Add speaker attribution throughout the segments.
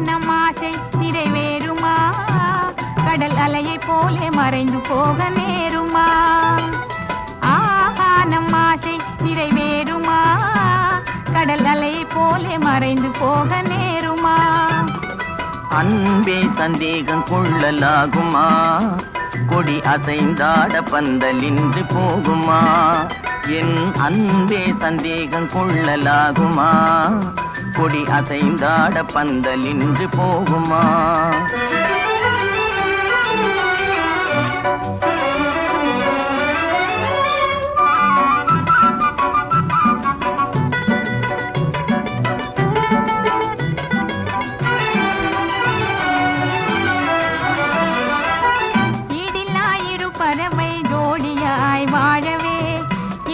Speaker 1: நம் ஆசை நிறைவேறுமா? கடல் அலையை போலே மறைந்து போக நேருமா? நம் ஆசை நிறைவேறுமா? கடல் அலையை போலே மறைந்து போக நேருமா?
Speaker 2: அன்பே சந்தேகம் கொள்ளலாகுமா? கொடி அசைந்தாட பந்தலின்றி போகுமா? என் அன்பே சந்தேகம் கொள்ளலாகுமா? கொடி அசைந்தாட பந்தலின்றி போகுமா?
Speaker 1: பறவை ஜோடியாய் வாழவே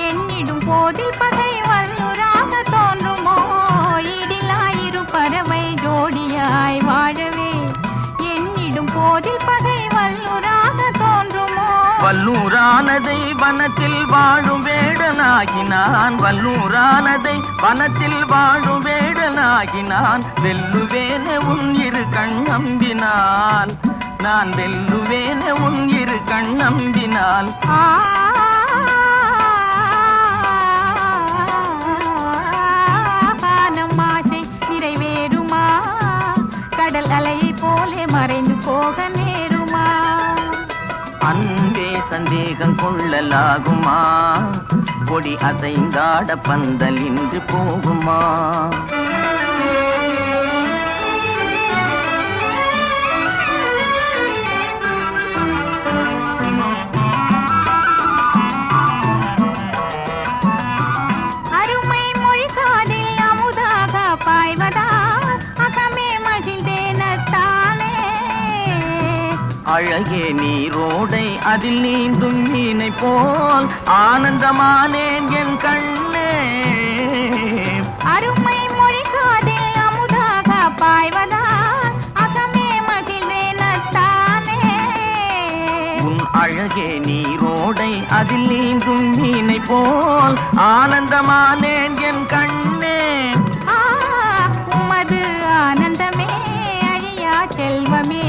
Speaker 1: எண்ணிடும் போதில் பகை வல்லுராக தோன்றுமோ? இடிலாயிரு பறவை ஜோடியாய் வாழவே எண்ணிடும் போதில் பகை வல்லுராக தோன்றுமோ?
Speaker 2: வல்லூரானதை வனத்தில் வாழும் வேடனாகினான், வல்லூரானதை வனத்தில் வாழும் வேடனாகினான். வெல்லுவேனே உன் இரு கண் நம்பினால், நான் வெல்லுவேனே உன் இரு கண் நம்பினால்.
Speaker 1: நம் ஆசை நிறைவேறுமா? கடல் அலையை போலே மறைந்து போக நேருமா?
Speaker 2: அன்பே சந்தேகம் கொள்ளலாகுமா? கொடி அசைந்தாட பந்தல் இன்று போகுமா? அழகே நீரோடை அதில் நீந்தும் மீனை போல் ஆனந்தமானேன் என் கண்ணே.
Speaker 1: அருமை மொழி காதில் அமுதாக பாய்வதால் அகமே மகிழ்ந்தேனத்தானே.
Speaker 2: உன் அழகே நீரோடை அதில் நீந்தும் மீனை போல் ஆனந்தமானேன் என் கண்ணே.
Speaker 1: உமது ஆனந்தமே அழியா செல்வமே,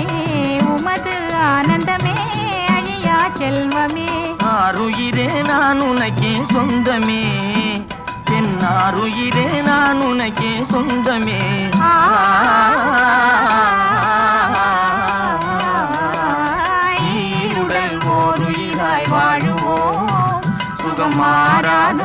Speaker 1: உமது ஆனந்தமே அழியா செல்வமே.
Speaker 2: ஆருயிரே நான் உனக்கே சொந்தமே, என் ஆருயிரே நான் உனக்கே சொந்தமே.
Speaker 1: ஈருடல் ஓருயிராய் வாழுவோம், சுகமாராத